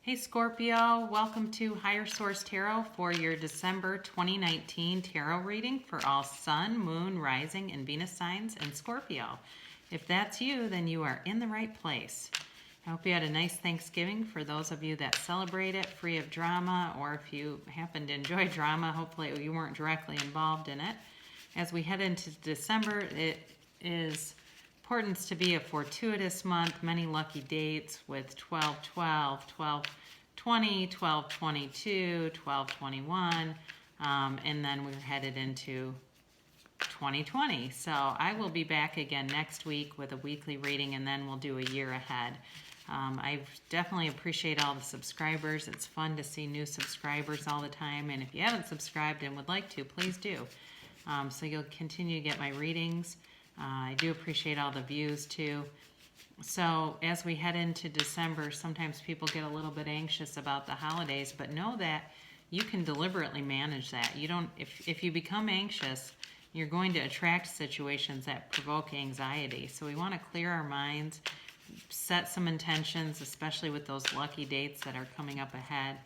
Hey Scorpio, welcome to Higher Source Tarot for your December 2019 tarot reading for all Sun, Moon, Rising, and Venus signs in Scorpio. If that's you, then you are in the right place. I hope you had a nice Thanksgiving. For those of you that celebrate it, free of drama, or if you happen to enjoy drama, hopefully you weren't directly involved in it. As we head into December, it is important to be a fortuitous month, many lucky dates with 12/12, 12/20, 12/22, 12/21, and then we're headed into 2020. So I will be back again next week with a weekly reading, and then we'll do a year ahead. I definitely appreciate all the subscribers. It's fun to see new subscribers all the time, and if you haven't subscribed and would like to, please do. So you'll continue to get my readings. I do appreciate all the views too. So as we head into December, sometimes people get a little bit anxious about the holidays, but know that you can deliberately manage that. You don't, if you become anxious, you're going to attract situations that provoke anxiety. So we want to clear our minds, set some intentions, especially with those lucky dates that are coming up ahead.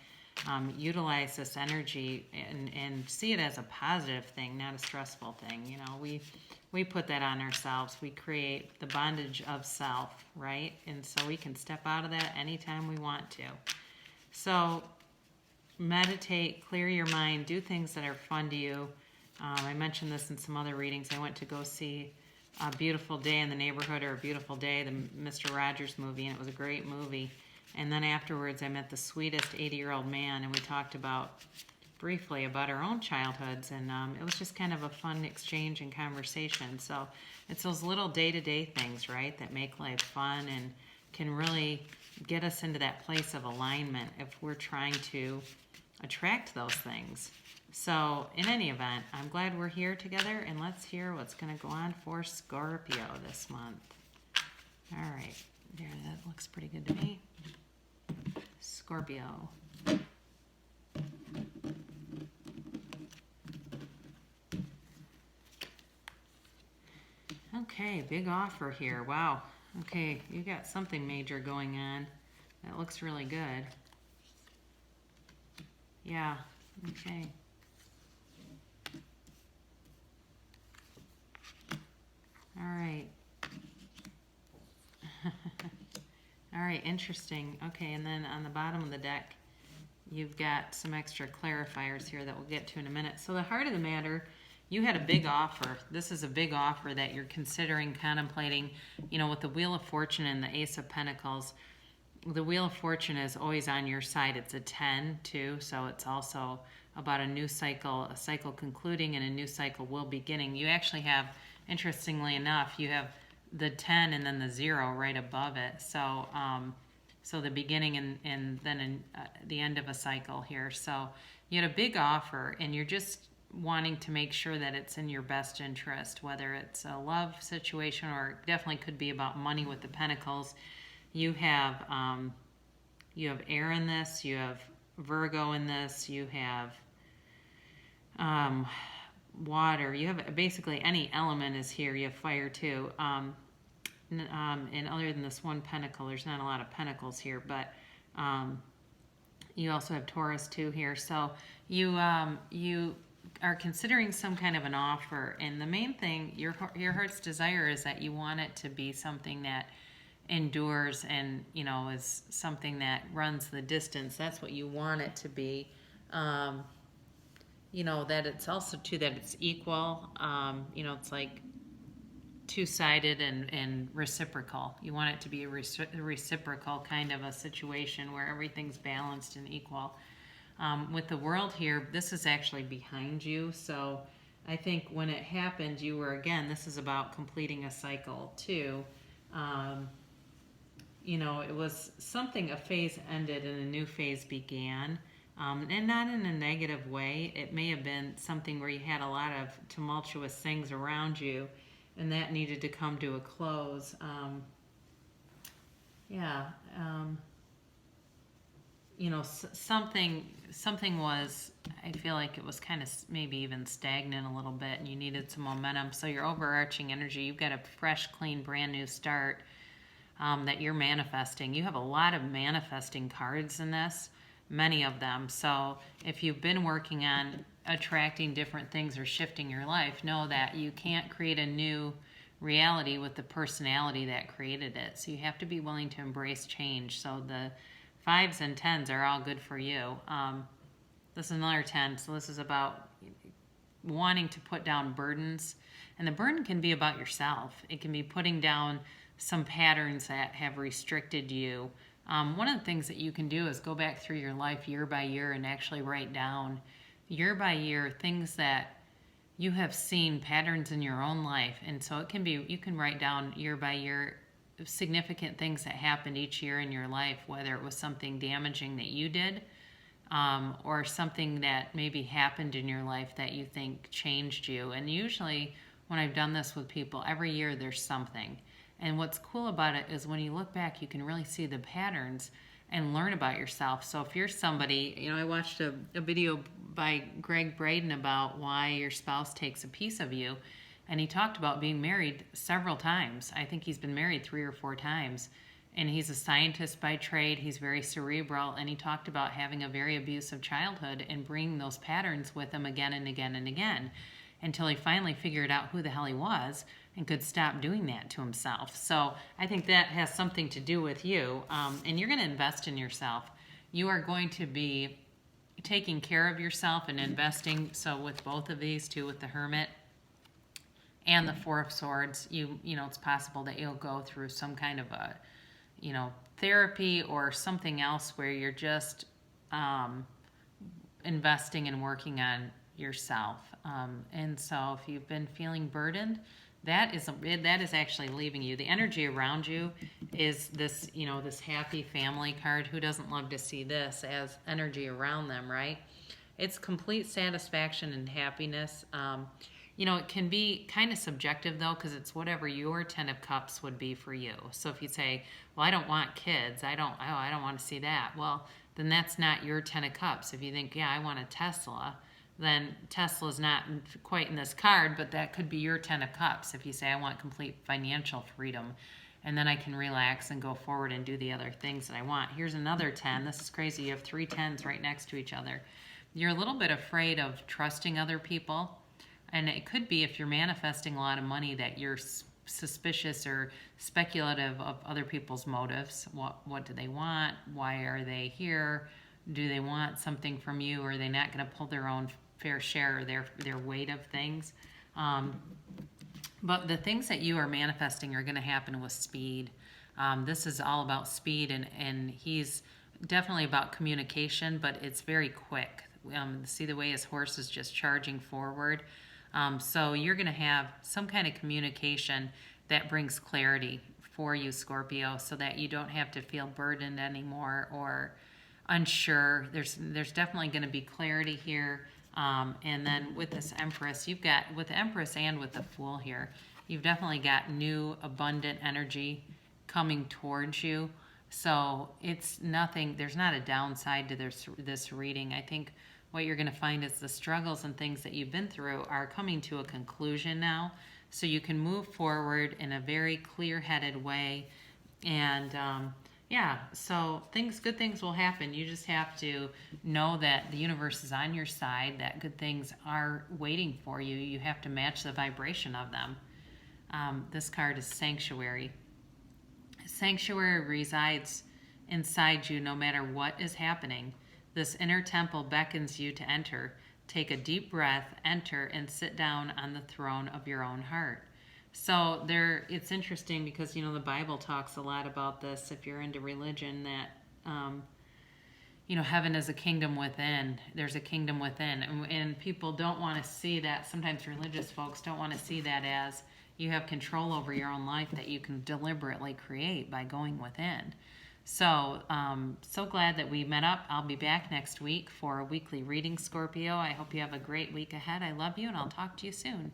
Utilize this energy and see it as a positive thing, not a stressful thing. You know, we put that on ourselves. We create the bondage of self, right? And so we can step out of that anytime we want to. So meditate, clear your mind, do things that are fun to you. I mentioned this in some other readings. I went to go see A Beautiful Day in the Neighborhood, or A Beautiful Day, the Mr. Rogers movie, and it was a great movie. And then afterwards, I met the sweetest 80-year-old man, and we talked briefly about our own childhoods, and it was just kind of a fun exchange and conversation. So it's those little day-to-day things, right, that make life fun and can really get us into that place of alignment if we're trying to attract those things. So in any event, I'm glad we're here together, and let's hear what's going to go on for Scorpio this month. All right, there, that looks pretty good to me. Scorpio. Okay, big offer here. Wow. Okay, you got something major going on. That looks really good. Yeah, okay. All right. All right, interesting. Okay, and then on the bottom of the deck, you've got some extra clarifiers here that we'll get to in a minute. So the heart of the matter, you had a big offer. This is a big offer that you're considering, contemplating, you know, with the Wheel of Fortune and the Ace of Pentacles. The Wheel of Fortune is always on your side. It's a 10 too, so it's also about a new cycle, a cycle concluding and a new cycle will beginning. You actually have, interestingly enough, you have the 10 and then the 0 right above it. So so the beginning and then the end of a cycle here. So you had a big offer, and you're just wanting to make sure that it's in your best interest, whether it's a love situation or it definitely could be about money with the Pentacles. You have air in this, you have Virgo in this, you have water, you have basically any element is here. You have fire too. And other than this one pentacle, there's not a lot of pentacles here, but you also have Taurus too here. So you are considering some kind of an offer, and the main thing, your heart's desire is that you want it to be something that endures and, you know, is something that runs the distance. That's what you want it to be. You know, that it's also too that it's equal. You know, it's like two-sided and reciprocal. You want it to be a reciprocal kind of a situation where everything's balanced and equal. With the World here, this is actually behind you. So I think when it happened, you were, again, this is about completing a cycle too. You know, it was something, a phase ended and a new phase began. And not in a negative way. It may have been something where you had a lot of tumultuous things around you, and that needed to come to a close. You know, something was, I feel like it was kind of maybe even stagnant a little bit, and you needed some momentum. So your overarching energy, you've got a fresh, clean, brand new start. that you're manifesting. You have a lot of manifesting cards in this, many of them. So if you've been working on attracting different things or shifting your life, know that you can't create a new reality with the personality that created it. So you have to be willing to embrace change. So the 5s and 10s are all good for you. This is another 10. So this is about wanting to put down burdens. And the burden can be about yourself. It can be putting down some patterns that have restricted you. One of the things that you can do is go back through your life year by year and actually write down year by year things that you have seen, patterns in your own life. And so it can be, you can write down year by year significant things that happened each year in your life, whether it was something damaging that you did, or something that maybe happened in your life that you think changed you. And usually when I've done this with people, every year there's something. And what's cool about it is when you look back, you can really see the patterns and learn about yourself. So if you're somebody, I watched a video by Greg Braden about why your spouse takes a piece of you. And he talked about being married several times. I think he's been married 3 or 4 times. And he's a scientist by trade. He's very cerebral. And he talked about having a very abusive childhood and bringing those patterns with him again and again and again, until he finally figured out who the hell he was and could stop doing that to himself. So I think that has something to do with you. And you're going to invest in yourself. You are going to be taking care of yourself and investing. So with both of these two, with the Hermit and the 4 of Swords, it's possible that you'll go through some kind of a, therapy or something else where you're just investing and working on yourself. And so if you've been feeling burdened, that is actually leaving you. The energy around you is this, this happy family card. Who doesn't love to see this as energy around them, right? It's complete satisfaction and happiness. It can be kind of subjective though, because it's whatever your 10 of Cups would be for you. So if you say, well, I don't want kids, I don't want to see that. Well, then that's not your 10 of Cups. If you think, yeah, I want a Tesla, then Tesla's not quite in this card, but that could be your 10 of Cups. If you say, I want complete financial freedom, and then I can relax and go forward and do the other things that I want. Here's another 10. This is crazy. You have 3 10s right next to each other. You're a little bit afraid of trusting other people. And it could be, if you're manifesting a lot of money, that you're suspicious or speculative of other people's motives. What do they want? Why are they here? Do they want something from you? Or are they not going to pull their own fair share or their weight of things? But the things that you are manifesting are going to happen with speed. This is all about speed, and he's definitely about communication, but it's very quick. See the way his horse is just charging forward. So you're going to have some kind of communication that brings clarity for you, Scorpio, so that you don't have to feel burdened anymore or unsure. There's definitely going to be clarity here. And then with this Empress, with the Empress and with the Fool here, you've definitely got new abundant energy coming towards you. So it's nothing, there's not a downside to this reading. I think what you're going to find is the struggles and things that you've been through are coming to a conclusion now. So you can move forward in a very clear-headed way. And so good things will happen. You just have to know that the universe is on your side, that good things are waiting for you. You have to match the vibration of them. This card is Sanctuary. Sanctuary resides inside you no matter what is happening. This inner temple beckons you to enter. Take a deep breath, enter, and sit down on the throne of your own heart. So it's interesting because, the Bible talks a lot about this, if you're into religion, that, heaven is a kingdom within. There's a kingdom within. And people don't want to see that. Sometimes religious folks don't want to see that as you have control over your own life that you can deliberately create by going within. So, so glad that we met up. I'll be back next week for a weekly reading, Scorpio. I hope you have a great week ahead. I love you, and I'll talk to you soon.